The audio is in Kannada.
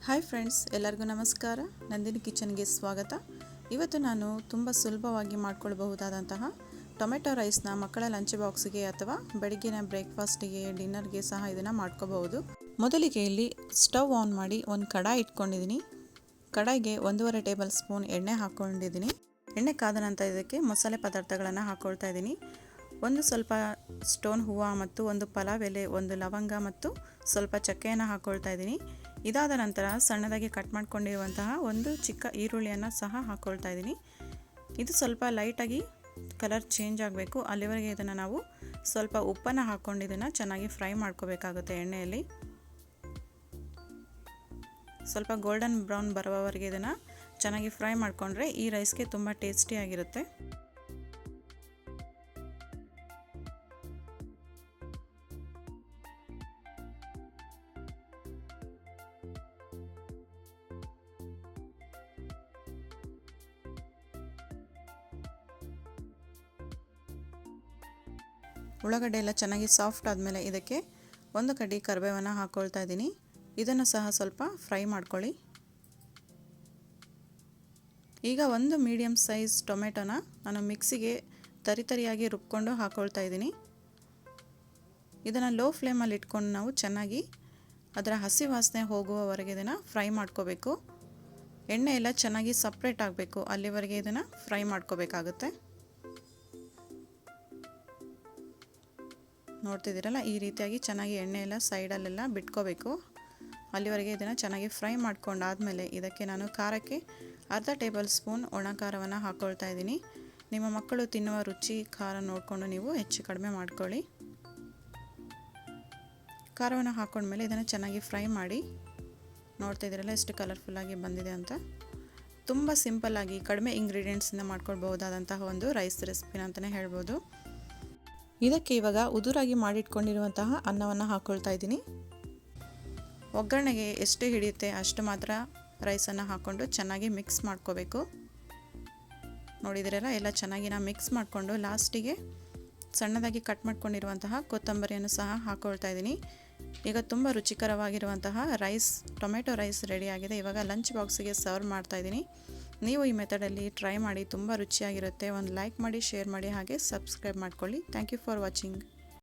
ಹಾಯ್ ಫ್ರೆಂಡ್ಸ್, ಎಲ್ಲರಿಗೂ ನಮಸ್ಕಾರ. ನಂದಿನಿ ಕಿಚನ್ಗೆ ಸ್ವಾಗತ. ಇವತ್ತು ನಾನು ತುಂಬ ಸುಲಭವಾಗಿ ಮಾಡ್ಕೊಳ್ಬಹುದಾದಂತಹ ಟೊಮೆಟೊ ರೈಸ್ನ ಮಕ್ಕಳ ಲಂಚ್ ಬಾಕ್ಸ್ಗೆ ಅಥವಾ ಬೆಳಗ್ಗಿನ ಬ್ರೇಕ್ಫಾಸ್ಟಿಗೆ, ಡಿನ್ನರ್ಗೆ ಸಹ ಇದನ್ನು ಮಾಡ್ಕೋಬಹುದು. ಮೊದಲಿಗೆ ಇಲ್ಲಿ ಸ್ಟವ್ ಆನ್ ಮಾಡಿ ಒಂದು ಕಡಾಯಿ ಇಟ್ಕೊಂಡಿದ್ದೀನಿ. ಕಡಾಯಿಗೆ 1.5 ಟೇಬಲ್ ಸ್ಪೂನ್ ಎಣ್ಣೆ ಹಾಕ್ಕೊಂಡಿದ್ದೀನಿ. ಎಣ್ಣೆ ಕಾದ ನಂತರ ಇದಕ್ಕೆ ಮಸಾಲೆ ಪದಾರ್ಥಗಳನ್ನು ಹಾಕ್ಕೊಳ್ತಾ ಇದ್ದೀನಿ. ಒಂದು ಸ್ವಲ್ಪ ಸ್ಟೋನ್ ಹೂವು ಮತ್ತು ಒಂದು ಪಲಾವ್ ಎಲೆ, ಒಂದು ಲವಂಗ ಮತ್ತು ಸ್ವಲ್ಪ ಚಕ್ಕೆಯನ್ನು ಹಾಕ್ಕೊಳ್ತಾ ಇದ್ದೀನಿ. ಇದಾದ ನಂತರ ಸಣ್ಣದಾಗಿ ಕಟ್ ಮಾಡ್ಕೊಂಡಿರುವಂತಹ ಒಂದು ಚಿಕ್ಕ ಈರುಳ್ಳಿಯನ್ನು ಸಹ ಹಾಕ್ಕೊಳ್ತಾ ಇದ್ದೀನಿ. ಇದು ಸ್ವಲ್ಪ ಲೈಟಾಗಿ ಕಲರ್ ಚೇಂಜ್ ಆಗಬೇಕು, ಅಲ್ಲಿವರೆಗೆ ಇದನ್ನು ನಾವು ಸ್ವಲ್ಪ ಉಪ್ಪನ್ನು ಹಾಕ್ಕೊಂಡು ಇದನ್ನು ಚೆನ್ನಾಗಿ ಫ್ರೈ ಮಾಡ್ಕೋಬೇಕಾಗುತ್ತೆ. ಎಣ್ಣೆಯಲ್ಲಿ ಸ್ವಲ್ಪ ಗೋಲ್ಡನ್ ಬ್ರೌನ್ ಬರುವವರೆಗೆ ಇದನ್ನು ಚೆನ್ನಾಗಿ ಫ್ರೈ ಮಾಡಿಕೊಂಡ್ರೆ ಈ ರೈಸ್ಗೆ ತುಂಬ ಟೇಸ್ಟಿಯಾಗಿರುತ್ತೆ. ಉಳ್ಳಾಗಡ್ಡೆ ಎಲ್ಲ ಚೆನ್ನಾಗಿ ಸಾಫ್ಟ್ ಆದಮೇಲೆ ಇದಕ್ಕೆ ಒಂದು ಕಡ್ಡಿ ಕರಿಬೇವನ್ನು ಹಾಕ್ಕೊಳ್ತಾ ಇದ್ದೀನಿ. ಇದನ್ನು ಸಹ ಸ್ವಲ್ಪ ಫ್ರೈ ಮಾಡ್ಕೊಳ್ಳಿ. ಈಗ ಒಂದು ಮೀಡಿಯಮ್ ಸೈಜ್ ಟೊಮೆಟೊನ ನಾನು ಮಿಕ್ಸಿಗೆ ತರಿಯಾಗಿ ರುಬ್ಕೊಂಡು ಹಾಕ್ಕೊಳ್ತಾ ಇದ್ದೀನಿ. ಇದನ್ನು ಲೋ ಫ್ಲೇಮಲ್ಲಿ ಇಟ್ಕೊಂಡು ನಾವು ಚೆನ್ನಾಗಿ ಅದರ ಹಸಿ ವಾಸನೆ ಹೋಗುವವರೆಗೆ ಇದನ್ನು ಫ್ರೈ ಮಾಡ್ಕೋಬೇಕು. ಎಣ್ಣೆ ಎಲ್ಲ ಚೆನ್ನಾಗಿ ಸಪ್ರೇಟ್ ಆಗಬೇಕು, ಅಲ್ಲಿವರೆಗೆ ಇದನ್ನು ಫ್ರೈ ಮಾಡ್ಕೋಬೇಕಾಗುತ್ತೆ. ನೋಡ್ತಿದ್ದೀರಲ್ಲ, ಈ ರೀತಿಯಾಗಿ ಚೆನ್ನಾಗಿ ಎಣ್ಣೆ ಎಲ್ಲ ಸೈಡಲ್ಲೆಲ್ಲ ಬಿಟ್ಕೋಬೇಕು. ಅಲ್ಲಿವರೆಗೆ ಇದನ್ನು ಚೆನ್ನಾಗಿ ಫ್ರೈ ಮಾಡ್ಕೊಂಡಾದಮೇಲೆ ಇದಕ್ಕೆ ನಾನು ಖಾರಕ್ಕೆ ಅರ್ಧ ಟೇಬಲ್ ಸ್ಪೂನ್ ಒಣ ಖಾರವನ್ನು ಹಾಕ್ಕೊಳ್ತಾ ಇದ್ದೀನಿ. ನಿಮ್ಮ ಮಕ್ಕಳು ತಿನ್ನುವ ರುಚಿ ಖಾರ ನೋಡಿಕೊಂಡು ನೀವು ಹೆಚ್ಚು ಕಡಿಮೆ ಮಾಡ್ಕೊಳ್ಳಿ. ಖಾರವನ್ನು ಹಾಕ್ಕೊಂಡ್ಮೇಲೆ ಇದನ್ನು ಚೆನ್ನಾಗಿ ಫ್ರೈ ಮಾಡಿ. ನೋಡ್ತಿದ್ದೀರಲ್ಲ ಎಷ್ಟು ಕಲರ್ಫುಲ್ಲಾಗಿ ಬಂದಿದೆ ಅಂತ. ತುಂಬ ಸಿಂಪಲ್ಲಾಗಿ ಕಡಿಮೆ ಇಂಗ್ರೀಡಿಯೆಂಟ್ಸಿಂದ ಮಾಡ್ಕೊಳ್ಬಹುದಾದಂತಹ ಒಂದು ರೈಸ್ ರೆಸಿಪಿನ ಅಂತಲೇ ಹೇಳ್ಬೋದು. ಇದಕ್ಕೆ ಇವಾಗ ಉದುರಾಗಿ ಮಾಡಿಟ್ಕೊಂಡಿರುವಂತಹ ಅನ್ನವನ್ನು ಹಾಕ್ಕೊಳ್ತಾ ಇದ್ದೀನಿ. ಒಗ್ಗರಣೆಗೆ ಎಷ್ಟು ಹಿಡಿಯುತ್ತೆ ಅಷ್ಟು ಮಾತ್ರ ರೈಸನ್ನು ಹಾಕ್ಕೊಂಡು ಚೆನ್ನಾಗಿ ಮಿಕ್ಸ್ ಮಾಡ್ಕೋಬೇಕು. ನೋಡಿದಿರಲ್ಲ, ಎಲ್ಲ ಚೆನ್ನಾಗಿ ನಾನು ಮಿಕ್ಸ್ ಮಾಡಿಕೊಂಡು ಲಾಸ್ಟಿಗೆ ಸಣ್ಣದಾಗಿ ಕಟ್ ಮಾಡ್ಕೊಂಡಿರುವಂತಹ ಕೊತ್ತಂಬರಿಯನ್ನು ಸಹ ಹಾಕ್ಕೊಳ್ತಾ ಇದ್ದೀನಿ. ಈಗ ತುಂಬ ರುಚಿಕರವಾಗಿರುವಂತಹ ಟೊಮೆಟೊ ರೈಸ್ ರೆಡಿಯಾಗಿದೆ. ಇವಾಗ ಲಂಚ್ ಬಾಕ್ಸಿಗೆ ಸರ್ವ್ ಮಾಡ್ತಾ ಇದ್ದೀನಿ. ನೀವು ಈ ಮೆಥಡಲ್ಲಿ ಟ್ರೈ ಮಾಡಿ, ತುಂಬ ರುಚಿಯಾಗಿರುತ್ತೆ. ಒಂದು ಲೈಕ್ ಮಾಡಿ, ಶೇರ್ ಮಾಡಿ, ಹಾಗೆ ಸಬ್ಸ್ಕ್ರೈಬ್ ಮಾಡ್ಕೊಳ್ಳಿ. Thank you for watching.